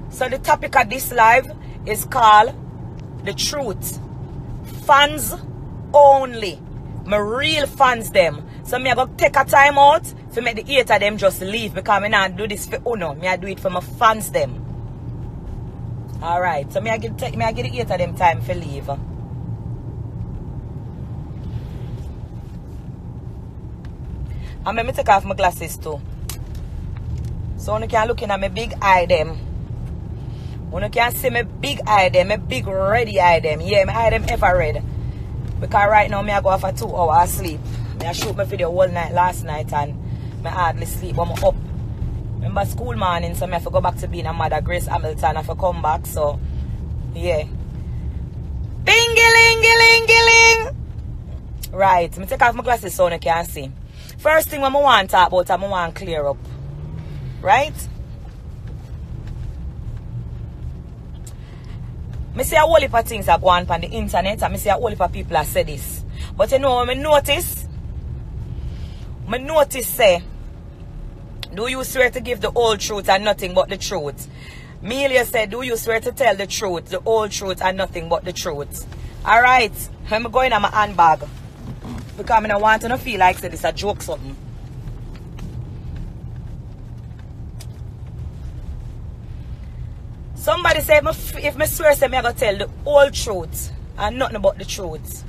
So the topic of this live is called The Truth. Fans only. My real fans them. So me I go take a time out to make the hater them just leave, because me not do this for uno. Me I do it for my fans them. Alright, so me I give the hater them time for leave. And let me take off my glasses too. So you can look in at my big eye them. You can see my big eye them, my big ready eye them. Yeah, my eye them ever red. Because right now, I go for 2 hours sleep. I shoot my video all night last night and I hardly sleep when I'm up. Remember school morning, so I have to go back to being a mother, Grace Hamilton. I have to come back, so yeah. Bingy-ling-ling-ling-ling. Right, I take off my glasses so you can see. First thing I want to talk about, I want to clear up. Right? I see a whole heap of things are going on the internet, and I see a whole heap of people have said this. But you know, I notice say, do you swear to give the whole truth and nothing but the truth? Melia said, do you swear to tell the truth, the whole truth and nothing but the truth? Alright, I'm going in my handbag. Because I don't want to feel like this is a joke something. Somebody say if I swear say I'm going to tell the whole truth and nothing but the truth.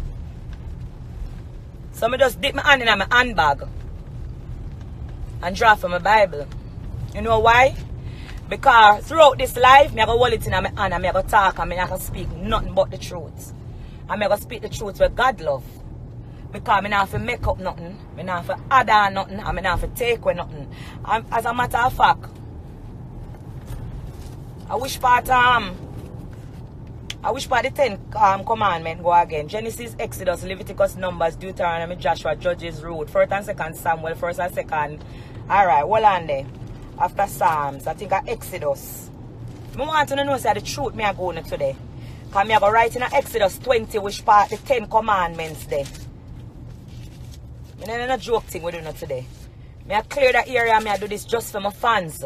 So I just dip my hand in my handbag and draw from my Bible. You know why? Because throughout this life, I'm going to hold it in my hand and I'm going to talk and I'm going to speak nothing but the truth. I'm going to speak the truth with God love. Because I don't have to make up nothing, I don't have to add on nothing, and I don't have to take away nothing. And as a matter of fact, I wish part the 10 commandment go again. Genesis, Exodus, Leviticus, Numbers, Deuteronomy, Joshua, Judges, Ruth, 1st and 2nd Samuel, 1st and 2nd. Alright, hold on there. After Psalms, I think Exodus. I want to know say the truth me I go on today. Because I go write in Exodus 20 which part the 10 commandments there. I don't know joke thing we do not today. I clear that area and I do this just for my fans.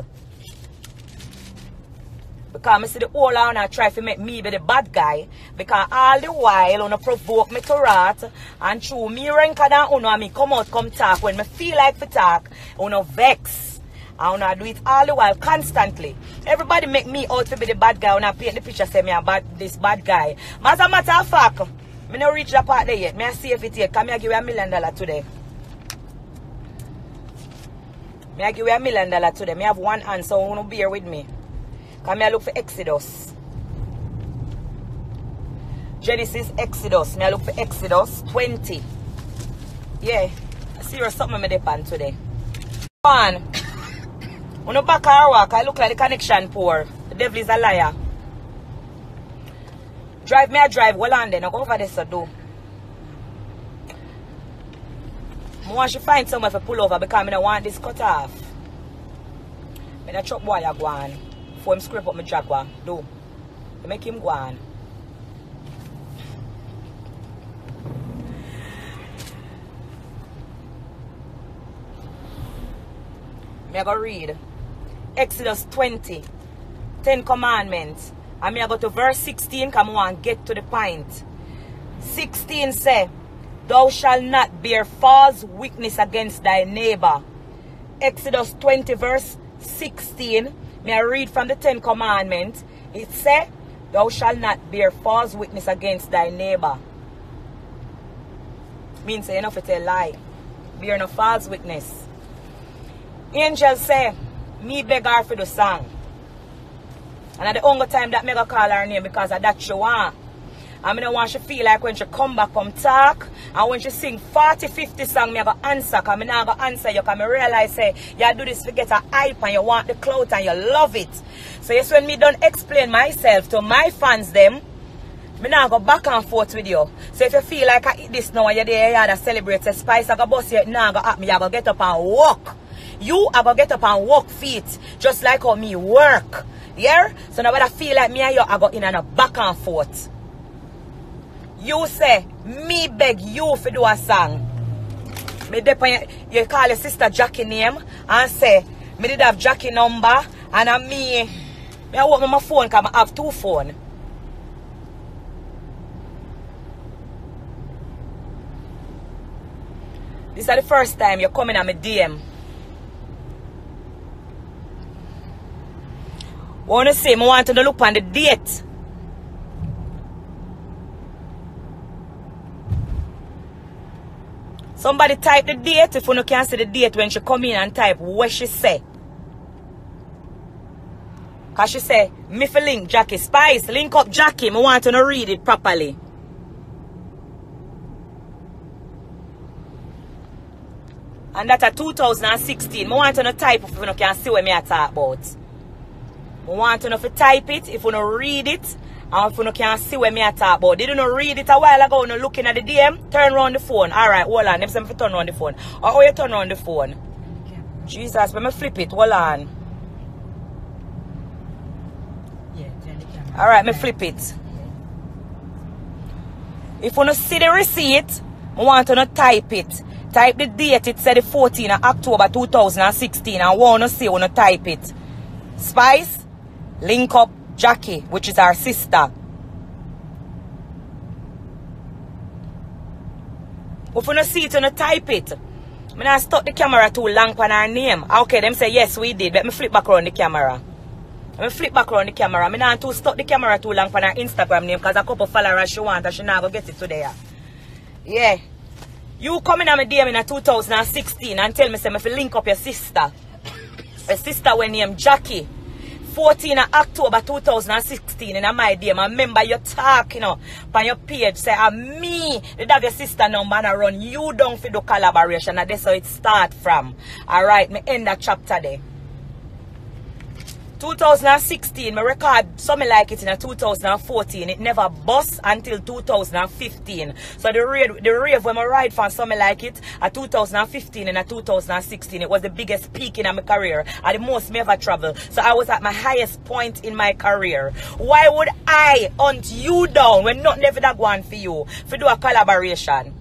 Because I see the whole and I try to make me be the bad guy. Because all the while you provoke me to wrath. And through me ranker than uno and me come out come talk. When I feel like to talk, you vex. And I do it all the while constantly. Everybody make me out to be the bad guy when I paint the picture say me a this bad guy. But as a matter of fact, I don't reach that part there yet. I see if it yet. Because I give you $1 million today. I give you $1 million today. I have one hand, so you bear with me. Because I look for Exodus. Genesis, Exodus. I look for Exodus 20. Yeah. I see something I depend today. One. When you back our walk, I look like the connection poor. The devil is a liar. Drive me a drive. Well on then. I go over this to do. I want to find somewhere to pull over because I don't want this cut off. I don't chop boy go on. Before him scrape up my jaguar. Do. I make him go on. I go read Exodus 20, 10 commandments. And I go to verse 16 because I want to get to the point. 16 say, thou shalt not bear false witness against thy neighbor. Exodus 20 verse 16. May I read from the 10 commandments. It says, thou shalt not bear false witness against thy neighbor. Means say enough to tell lie. Bear no false witness. Angel say, me beg her for the song. And at the only time that me go call her name because of that she want. And I don't want she feel like when she come back come talk. And when she sing 40, 50 songs, me go answer. Because I not go answer you. Because I realize say, you do this to get a hype and you want the clout and you love it. So yes, when me don't explain myself to my fans them, I not go back and forth with you. So if you feel like I eat this now and you're there to celebrate the spice, I go bust you, now go at me, you go get up and walk. You are going to get up and walk feet just like how me work. Yeah? So now when I feel like me and you are going in and a back and forth. You say, me beg you for do a song. Me depend, you call your sister Jackie name and say, me did have Jackie number and me I open my phone because I have two phones. This is the first time you're coming at my DM. I want to say, I want to look on the date. Somebody type the date if you can't see the date when she come in and type what she say. Because she say, me for link Jackie. Spice, link up Jackie. I want to read it properly. And that's a 2016. I want to type if you can see what I talk about. I want to know if you type it, if you don't read it, and if you can't see what I talk about. Did you not read it a while ago, no looking at the DM? Turn around the phone. Alright, hold on. Them say me turn around the phone. Or how you turn around the phone? Okay. Jesus, let me flip it. Hold on. Yeah, turn the camera. Alright, me flip it. Yeah. If you don't see the receipt, I want to type it. Type the date. It said the 14th of October 2016. I want to see when you type it. Spice, link up Jackie, which is our sister. If you don't see it, you don't type it. I'm not stop the camera too long on her name. Okay, them say yes, we did. Let me flip back around the camera. Let me flip back around the camera. I'm not to stop the camera too long on her Instagram name because a couple followers she want and she not going to get it today. Yeah. You come in on my DM in 2016 and tell me, say, if you link up your sister. A sister when named Jackie. 14th of October 2016 in my DM. I remember you talk, on your page. Say, me, they have your sister number and I run you down for the collaboration. And that's how it start from. Alright, me end that chapter there. 2016, me record something like it in 2014. It never bust until 2015. So the rave when I ride from something like it at 2015 and 2016, it was the biggest peak in my career. And the most me ever travel. So I was at my highest point in my career. Why would I hunt you down when nothing ever that one for you? For do a collaboration?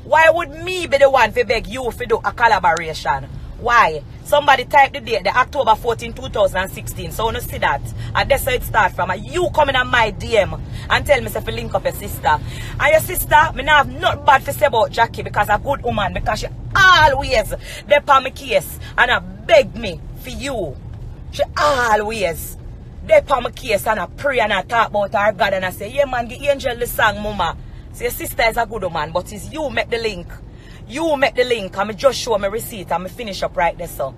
Why would me be the one to beg you for do a collaboration? Why? Somebody type the date, the October 14, 2016. So I want to see that. And that's how it starts from. You coming on my DM and tell me if you link up your sister. And your sister, I have not bad to say about Jackie because a good woman. Because she always there on my case. And I beg me for you. She always there on my case and I pray and I talk about her God. And I say, yeah man, give Angel the song, mama. So your sister is a good woman, but it's you make the link. You make the link. I'm just show my receipt and I finish up right there, so.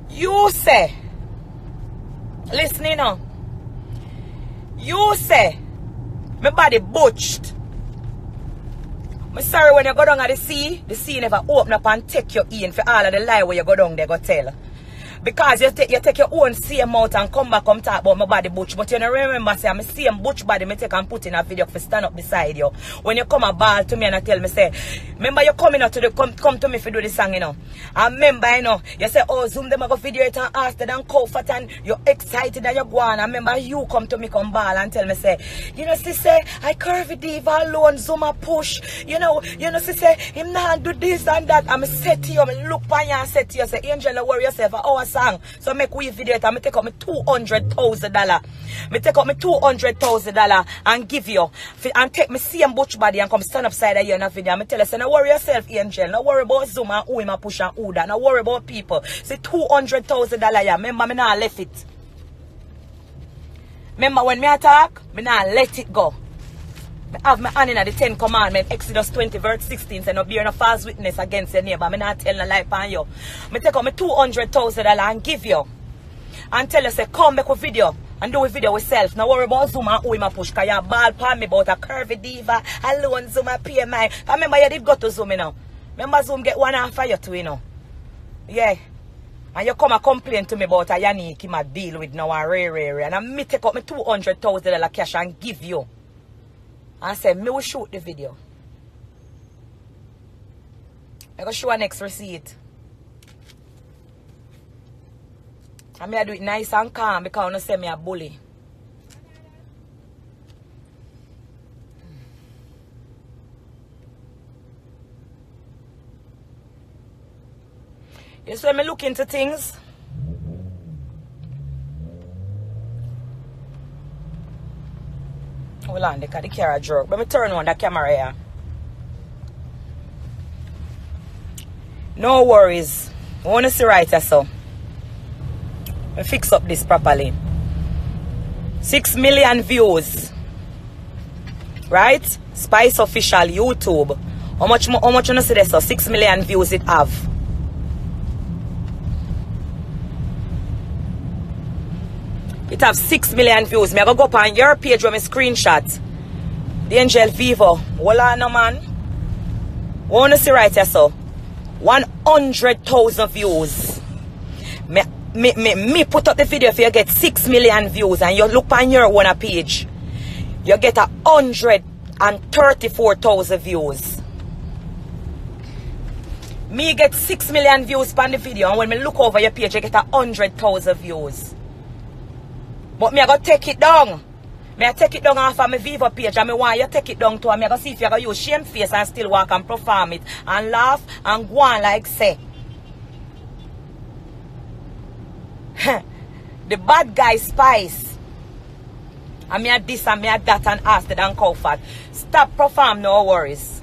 You say, listen now. You say, my body butched. I'm sorry when you go down at the sea never open up and take you in for all of the lie where you go down there go tell. Because you take your own same out and come back and talk about my body butch. But you don't remember, say, I'm the same butch body I take and put in a video for stand up beside you. When you come a ball to me and I tell me, say, remember you coming out to the, come to me for do the song, And remember, you say, oh, Zoom them go video it and ask them and comfort and you're excited and you're going. And remember you come to me come ball and tell me, say, sister, I curvy diva alone, Zoom a push. Sister, him not do this and that. I'm set to you, I look by you and say to you, say, Angel, don't worry yourself, our song. So make we video it and I take out me $200,000. Me take out me $200,000 and give you. And take me same butch body and come stand upside of you in a video. I tell you, say, don't worry yourself, Angel. Don't worry about Zoom and who him a push and who that. Don't worry about people. Say $200,000, yeah. Remember, me not left it. Remember when me attack, me not let it go. I have my hand in the 10 commandments, Exodus 20 verse 16, say no bear no false witness against your neighbor. I not tell no lie upon you. I take out my $200,000 and give you. And tell you, say, come back with video. And do a video with self. Now worry about Zoom and who him a push. Because you ball upon me about a curvy diva. Alone Zoom a pay mine. Remember you did go to Zoom, Remember Zoom get one half for you too, Yeah. And you come and complain to me about a Yannick him a deal with now a rare. And I me take out my $200,000 cash and give you. And say, me will shoot the video. I go show a next receipt. And me I do it nice and calm because I don't say me a bully. You see me look into things. Hold on, the camera jerk. Let me turn on the camera here. No worries. I want to see right here, so. I fix up this properly. 6 million views. Right? Spice Official YouTube. How much you know see this? So 6 million views it have. It have 6 million views. Me I go up on your page where me screenshot. The Angel Vivo. Hold on no man. Wanna see right here so? 100,000 views. Me put up the video if you get 6 million views and you look on your own page. You get 134,000 views. Me get 6 million views on the video and when me look over your page you get 100,000 views. But me I go take it down. Me I take it down off of my Vivo page and me want you take it down too and me I go see if you go use shame face and still walk and perform it and laugh and go on like say. The bad guy Spice. And me a this and me a that and ask the and comfort. Stop perform, no worries.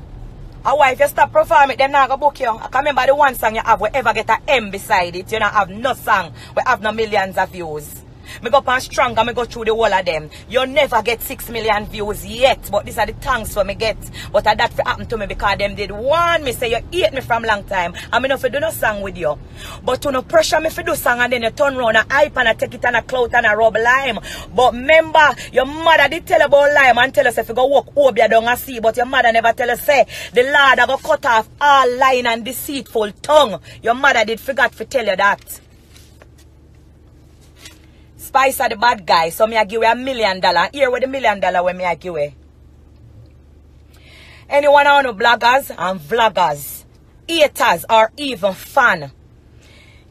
And why if you stop perform it, them not go book you. I can remember the one song you have where ever get a M beside it. You not have no song where have no millions of views. Me go up and strong and me go through the whole of them. You never get 6 million views yet. But these are the thanks for me get. But that happened to me because them did warn me say you hate me from long time. And me no fi do no song with you. But you no pressure me fi do song and then you turn round and hype and I take it and a clout and a rub lime. But remember, your mother did tell about lime and tell us if you go walk Obia down and see. But your mother never tell us say the Lord a go cut off all lying and deceitful tongue. Your mother did forget to tell you that. Spice are the bad guy, so me I give you $1 million. Here with the $1 million when me I give you. Anyone on the bloggers and vloggers, haters or even fan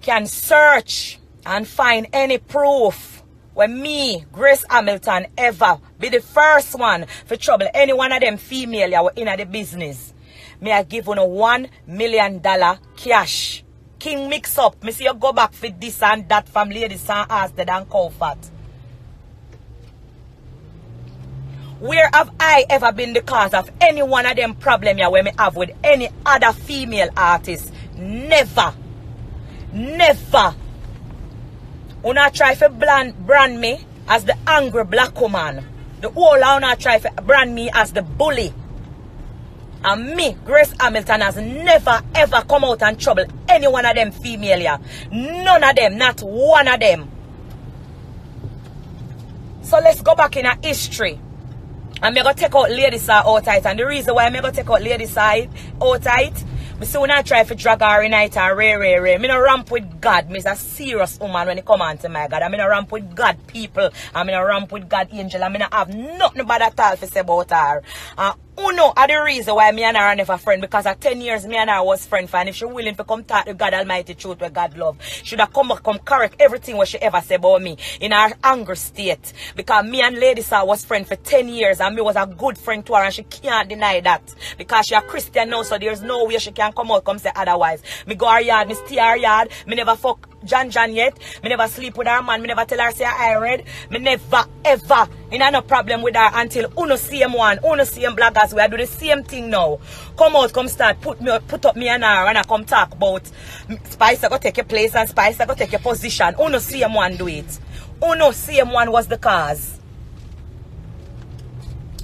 can search and find any proof when me, Grace Hamilton, ever be the first one for trouble any one of them female you in the business. Me I give you $1 million cash. King mix up. Me see you go back for this and that from ladies and ask the and comfort. Where have I ever been the cause of any one of them problem here when me have with any other female artist? Never. Never. Una try to brand me as the angry black woman. The whole una try to brand me as the bully. And me, Grace Hamilton, has never ever come out and trouble any one of them female here. None of them, not one of them. So let's go back in our history. And me go take out lady side outright. And the reason why me go take out lady side outright, me soon I try to drag her in night and ray. Me no ramp with God. Me is a serious woman when it come on to my God. I me no ramp with God people. I me no ramp with God angel. I me no have nothing bad at all to say about her. Uno are the reason why me and her are never friend, because at 10 years me and her was friend for, and if she willing to come talk to God Almighty truth where God love, should have come correct everything what she ever said about me in her anger state. Because me and Lady Sir was friend for 10 years and me was a good friend to her and she can't deny that. Because she a Christian now, so there's no way she can come out come say otherwise. Me go her yard, me stay her yard, me never fuck John yet, me never sleep with her man, me never tell her say I read, me never ever in no problem with her until uno same one, uno same bloggers we are do the same thing now. Come out, come start, put up me and her and I come talk about Spice I go take your place and Spice I go take your position. Uno same one do it. Uno same one was the cause.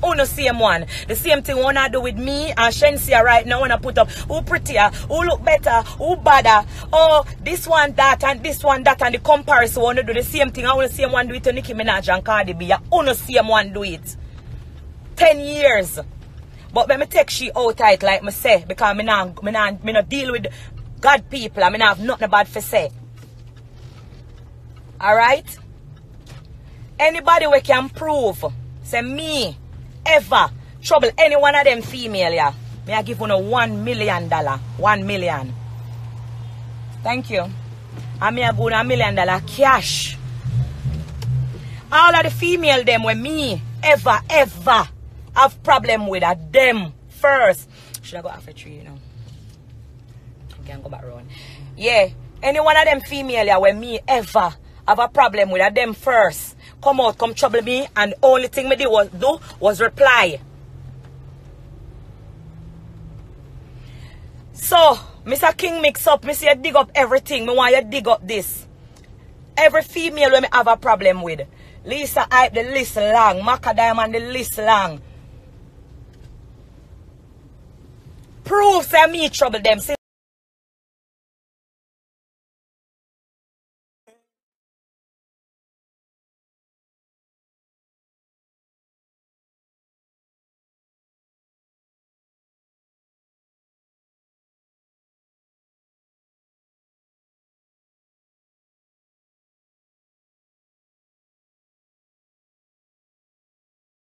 Uno same one. The same thing wanna do with me and Shensia right now wanna put up who prettier, who look better, who badder. Oh, this one that and this one that, and the comparison wanna do the same thing. I wanna same one do it to Nicki Minaj and Cardi B. Uno same one do it. 10 years. But let me take she out tight like me say, because me not deal with God people and me not have nothing bad for say. Alright? Anybody we can prove, say me ever trouble any one of them female here, may I give you $1 million. 1 million. Thank you. And me I go $1 million cash. All of the female them when me ever have problem with are them first. Should I go after 3 you know? I can go back around. Yeah. Any one of them female here when me ever have a problem with are them first. come out, come trouble me, and the only thing me do was reply. So, Mr. King mix up, me say you dig up everything. Me want you dig up this. Every female when me have a problem with. Lisa hype the list long. Maca Diamond the list long. Prove say me trouble them.